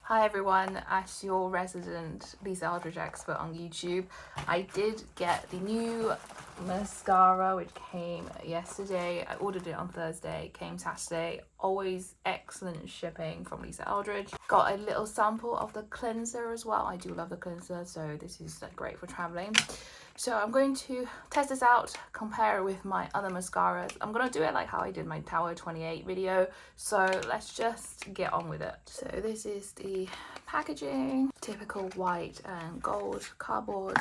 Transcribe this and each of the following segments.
Hi everyone, as your resident Lisa Eldridge expert on YouTube, I did get the new mascara which came yesterday. I ordered it on Thursday, came Saturday. Always excellent shipping from Lisa Eldridge. Got a little sample of the cleanser as well. I do love the cleanser, so this is great for traveling. So I'm going to test this out, compare it with my other mascaras. I'm going to do it like how I did my Tower 28 video. So let's just get on with it. So this is the packaging, typical white and gold cardboard.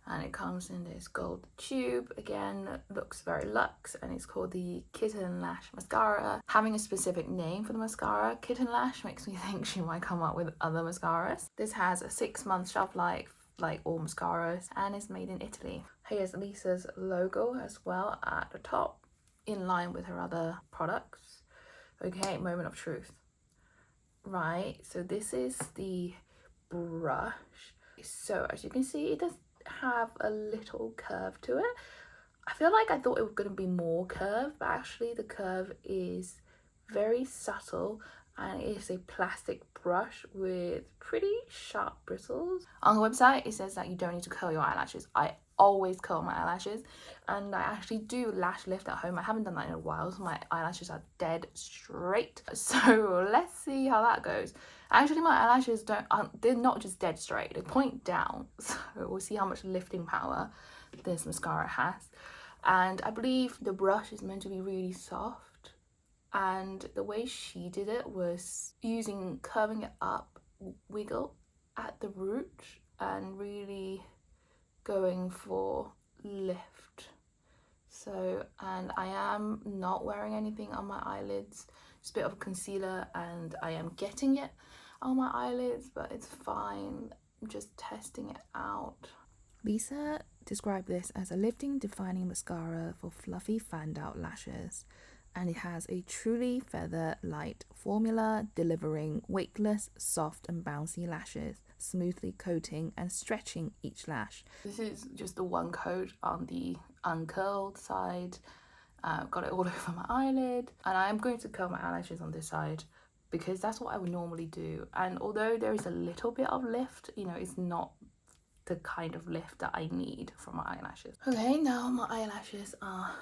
And it comes in this gold tube. Again, looks very luxe, and it's called the Kitten Lash Mascara. Having a specific name for the mascara, Kitten Lash, makes me think she might come up with other mascaras. This has a 6-month shelf life, like all mascaras, and is made in Italy. Here's Lisa's logo as well at the top, in line with her other products. Okay, moment of truth. Right, so this is the brush. So as you can see, it does have a little curve to it. I feel like I thought it was going to be more curved, but actually the curve is very subtle, and it is a plastic brush with pretty sharp bristles. On the website it says that you don't need to curl your eyelashes. I always curl my eyelashes, and I actually do lash lift at home. I haven't done that in a while, so my eyelashes are dead straight. So let's see how that goes. Actually, my eyelashes they're not just dead straight, they point down. So we'll see how much lifting power this mascara has. And I believe the brush is meant to be really soft, and the way she did it was curving it up, wiggle at the root, and really going for lift. So, and I am not wearing anything on my eyelids, just a bit of concealer, and I am getting it on my eyelids, but it's fine. I'm just testing it out. Lisa described this as a lifting, defining mascara for fluffy, fanned out lashes, and it has a truly feather light formula, delivering weightless, soft and bouncy lashes, smoothly coating and stretching each lash. This is just the one coat on the uncurled side. Got it all over my eyelid, and I am going to curl my eyelashes on this side because that's what I would normally do. And although there is a little bit of lift, you know, it's not the kind of lift that I need from my eyelashes. Okay, now my eyelashes are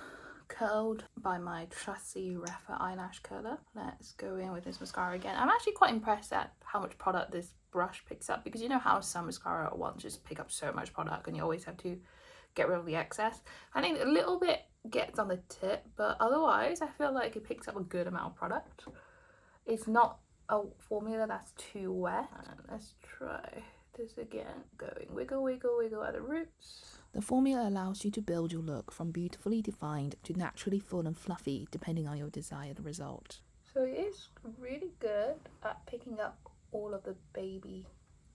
curled by my trusty Refa eyelash curler. Let's go in with this mascara again. I'm actually quite impressed at how much product this brush picks up, because you know how some mascara at once just pick up so much product and you always have to get rid of the excess. I think a little bit gets on the tip, but otherwise I feel like it picks up a good amount of product. It's not a formula that's too wet. And let's try this again, going wiggle, wiggle, wiggle at the roots. The formula allows you to build your look from beautifully defined to naturally full and fluffy, depending on your desired result. So it is really good at picking up all of the baby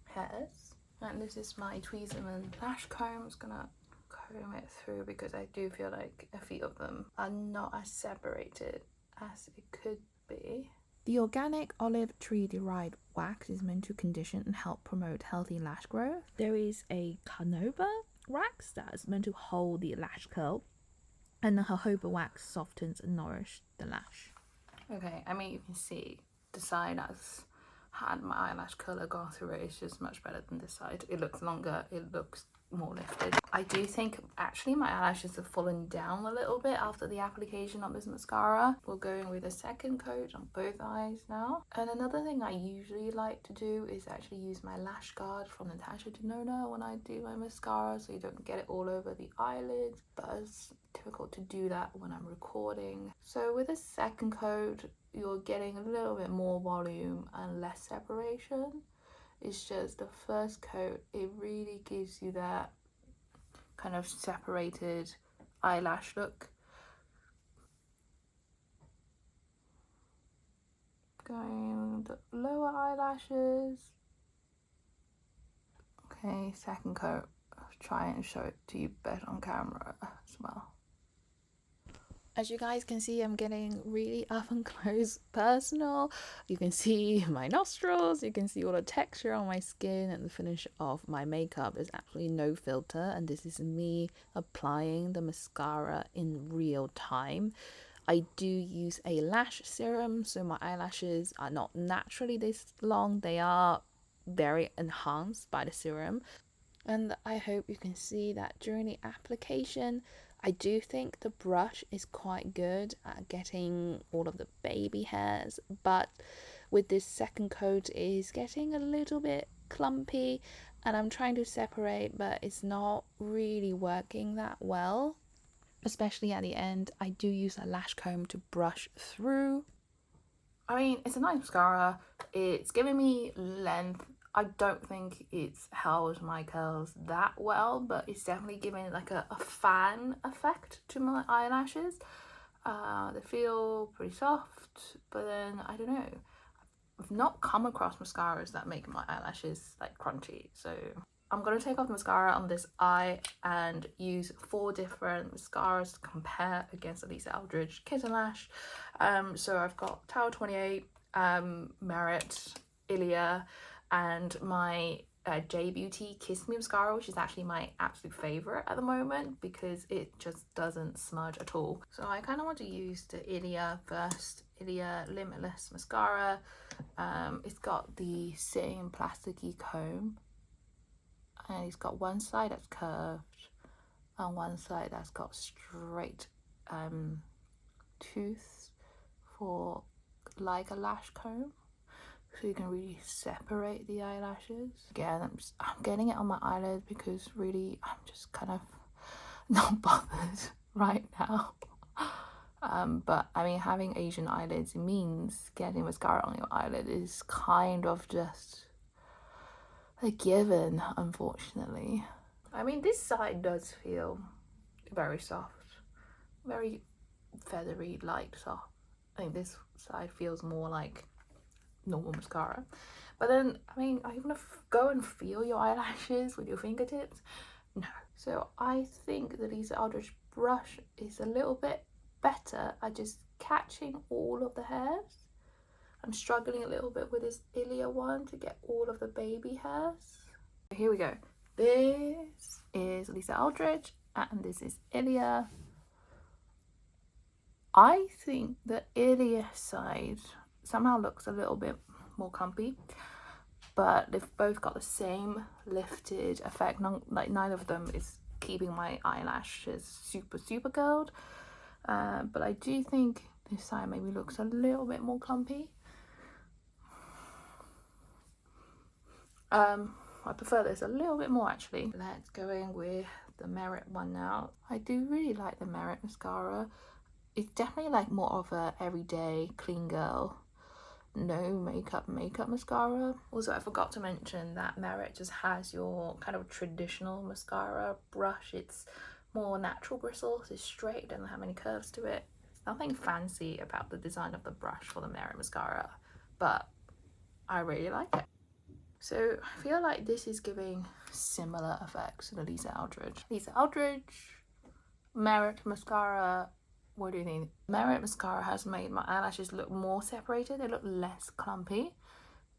hairs. And this is my Tweezerman lash comb. I'm just gonna comb it through because I do feel like a few of them are not as separated as it could be. The organic olive tree derived wax is meant to condition and help promote healthy lash growth. There is a carnauba wax that is meant to hold the lash curl, and the jojoba wax softens and nourishes the lash. Okay, I mean, you can see the side that's had my eyelash curler gone through it is just much better than this side. It looks longer, it looks more lifted. I do think actually my eyelashes have fallen down a little bit after the application of this mascara. We're going with a second coat on both eyes now. And another thing I usually like to do is actually use my lash guard from Natasha Denona when I do my mascara, so you don't get it all over the eyelids, but it's difficult to do that when I'm recording. So with a second coat you're getting a little bit more volume and less separation. It's just the first coat, it really gives you that kind of separated eyelash look. Going the lower eyelashes. Okay, second coat. I'll try and show it to you better on camera as well. As you guys can see, I'm getting really up and close personal. You can see my nostrils, you can see all the texture on my skin, and the finish of my makeup is actually no filter, and this is me applying the mascara in real time. I do use a lash serum, so my eyelashes are not naturally this long. They are very enhanced by the serum. And I hope you can see that during the application, I do think the brush is quite good at getting all of the baby hairs, but with this second coat it is getting a little bit clumpy, and I'm trying to separate, but it's not really working that well. Especially at the end, I do use a lash comb to brush through. I mean, it's a nice mascara. It's giving me length. I don't think it's held my curls that well, but it's definitely giving like a fan effect to my eyelashes. They feel pretty soft, but then I don't know. I've not come across mascaras that make my eyelashes like crunchy, so I'm going to take off the mascara on this eye and use 4 different mascaras to compare against Ilia Eldridge Kitten Lash. So I've got Tower 28, Merit, Ilia, and my J Beauty Kiss Me mascara, which is actually my absolute favourite at the moment because it just doesn't smudge at all. So I kind of want to use the Ilia first, Ilia Limitless mascara. It's got the same plasticky comb, and it's got one side that's curved and one side that's got straight tooth for like a lash comb, so you can really separate the eyelashes. Again, I'm getting it on my eyelid because really I'm just kind of not bothered right now. But I mean, having Asian eyelids means getting mascara on your eyelid is kind of just a given, unfortunately. I mean, this side does feel very soft, very feathery, light soft. I think this side feels more like normal mascara. But then, I mean, are you gonna go and feel your eyelashes with your fingertips? No. So I think the Ilia Eldridge brush is a little bit better at just catching all of the hairs. I'm struggling a little bit with this Ilia one to get all of the baby hairs. Here we go. This is Ilia Eldridge and this is Ilia. I think the Ilia side somehow looks a little bit more clumpy, but they've both got the same lifted effect. Like neither of them is keeping my eyelashes super curled, but I do think this side maybe looks a little bit more clumpy. I prefer this a little bit more actually. Let's go in with the Merit one now. I do really like the Merit mascara. It's definitely like more of a everyday clean girl, no makeup mascara. Also, I forgot to mention that Merit just has your kind of traditional mascara brush. It's more natural bristles, it's straight, doesn't have any curves to it. There's nothing fancy about the design of the brush for the Merit mascara, but I really like it. So I feel like this is giving similar effects to the Ilia Eldridge. Ilia Eldridge, Merit mascara. What do you think? Merit mascara has made my eyelashes look more separated. They look less clumpy,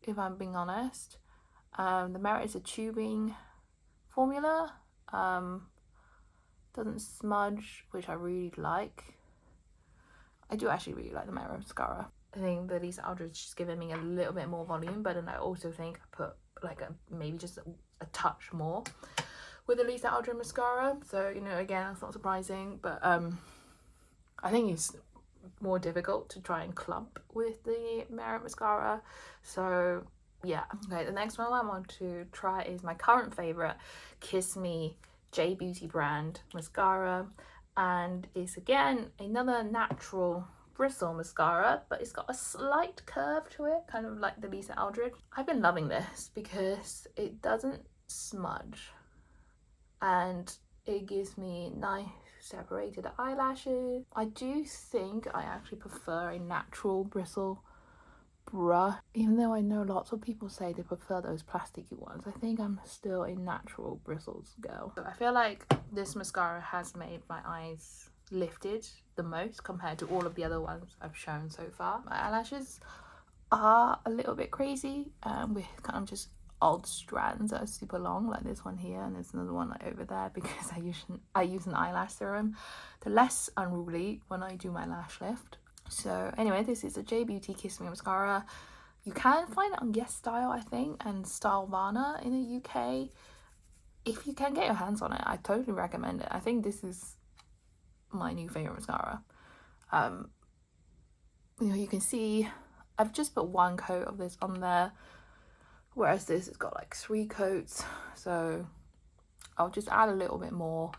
if I'm being honest. The Merit is a tubing formula. Doesn't smudge, which I really like. I do actually really like the Merit mascara. I think the Ilia Eldridge is giving me a little bit more volume, but then I also think I put like maybe just a touch more with the Ilia Eldridge mascara. So, you know, again, that's not surprising, but I think it's more difficult to try and clump with the Merit mascara. So yeah. Okay, the next one I want to try is my current favorite, Kiss Me J Beauty brand mascara, and it's again another natural bristle mascara, but it's got a slight curve to it, kind of like the Ilia Eldridge. I've been loving this because it doesn't smudge and it gives me nice separated eyelashes. I do think I actually prefer a natural bristle brush, even though I know lots of people say they prefer those plasticky ones. I think I'm still a natural bristles girl. So I feel like this mascara has made my eyes lifted the most compared to all of the other ones I've shown so far. My eyelashes are a little bit crazy with kind of just odd strands that are super long, like this one here, and there's another one like over there because I use an eyelash serum. They're less unruly when I do my lash lift. So anyway, this is a J Beauty Kiss Me mascara. You can find it on Yes Style, I think, and Stylevana in the UK. If you can get your hands on it, I totally recommend it. I think this is my new favourite mascara. You can see I've just put one coat of this on there, whereas this has got like 3 coats. So I'll just add a little bit more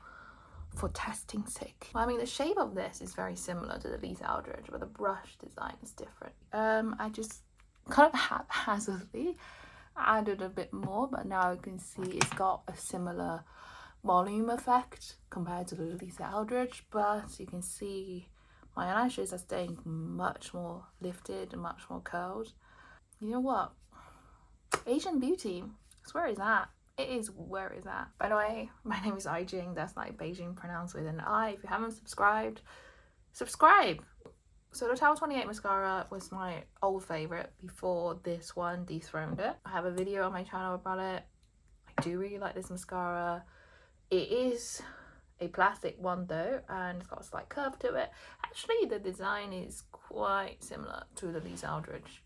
for testing sake. Well, I mean, the shape of this is very similar to the Lisa Eldridge, but the brush design is different. I just kind of haphazardly added a bit more, but now you can see it's got a similar volume effect compared to the Lisa Eldridge, but you can see my eyelashes are staying much more lifted and much more curled. You know what? Asian beauty, it's where it's at. It is where it's at. By the way, my name is Ijing. That's like Beijing pronounced with an I. If you haven't subscribed, subscribe. So the Tower 28 mascara was my old favourite before this one dethroned it. I have a video on my channel about it. I do really like this mascara. It is a plastic one though, and it's got a slight curve to it. Actually, the design is quite similar to the Lisa Eldridge.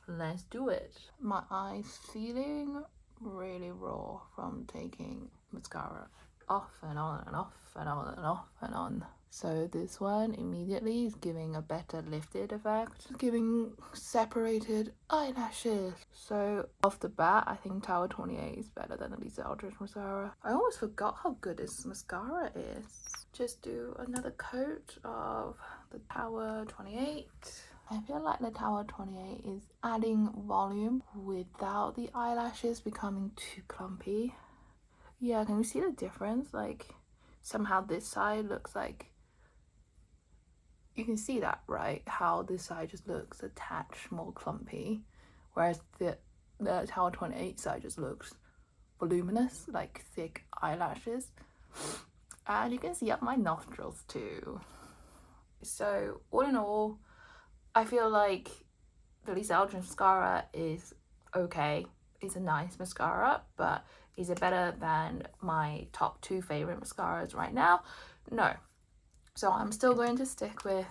Let's do it. My eyes feeling really raw from taking mascara off and on and off and on and off and on. So this one immediately is giving a better lifted effect, giving separated eyelashes. So off the bat, I think Tower 28 is better than the Lisa Eldridge mascara. I almost forgot how good this mascara is. Just do another coat of the Tower 28. I feel like the Tower 28 is adding volume without the eyelashes becoming too clumpy. Yeah, can you see the difference? Like, somehow this side looks like, you can see that, right? How this side just looks attached, more clumpy, whereas the Tower 28 side just looks voluminous, like thick eyelashes. And you can see up my nostrils too. So all in all, I feel like the Lisa Eldridge mascara is okay. It's a nice mascara, but is it better than my top 2 favourite mascaras right now? No. So I'm still going to stick with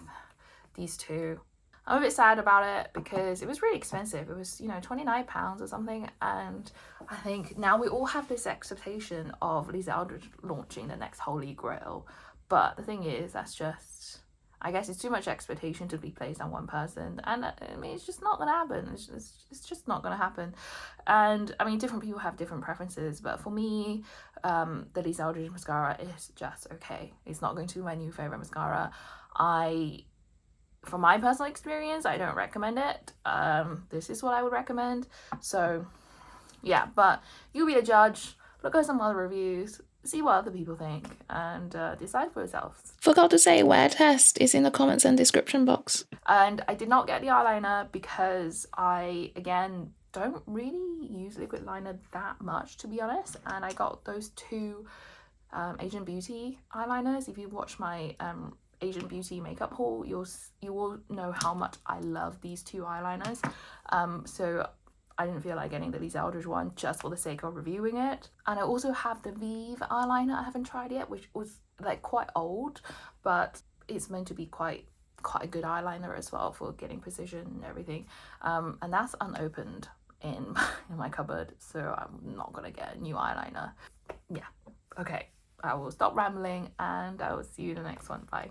these 2. I'm a bit sad about it because it was really expensive. It was, you know, £29 or something. And I think now we all have this expectation of Lisa Eldridge launching the next Holy Grail. But the thing is, that's just, I guess it's too much expectation to be placed on one person, and I mean, it's just not gonna happen. It's just not gonna happen. And I mean, different people have different preferences, but for me, the Lisa Eldridge mascara is just okay. It's not going to be my new favorite mascara. From my personal experience, I don't recommend it. This is what I would recommend. So yeah, but you be the judge. Look at some other reviews, see what other people think, and decide for yourselves. Forgot to say, wear test is in the comments and description box. And I did not get the eyeliner because I, again, don't really use liquid liner that much, to be honest. And I got those 2 Asian Beauty eyeliners. If you watch my Asian Beauty makeup haul, you will know how much I love these 2 eyeliners. So I didn't feel like getting the Lisa Eldridge one just for the sake of reviewing it. And I also have the Vive eyeliner I haven't tried yet, which was like quite old, but it's meant to be quite a good eyeliner as well for getting precision and everything. And that's unopened in my cupboard, so I'm not gonna get a new eyeliner. Yeah, okay, I will stop rambling and I will see you in the next one. Bye.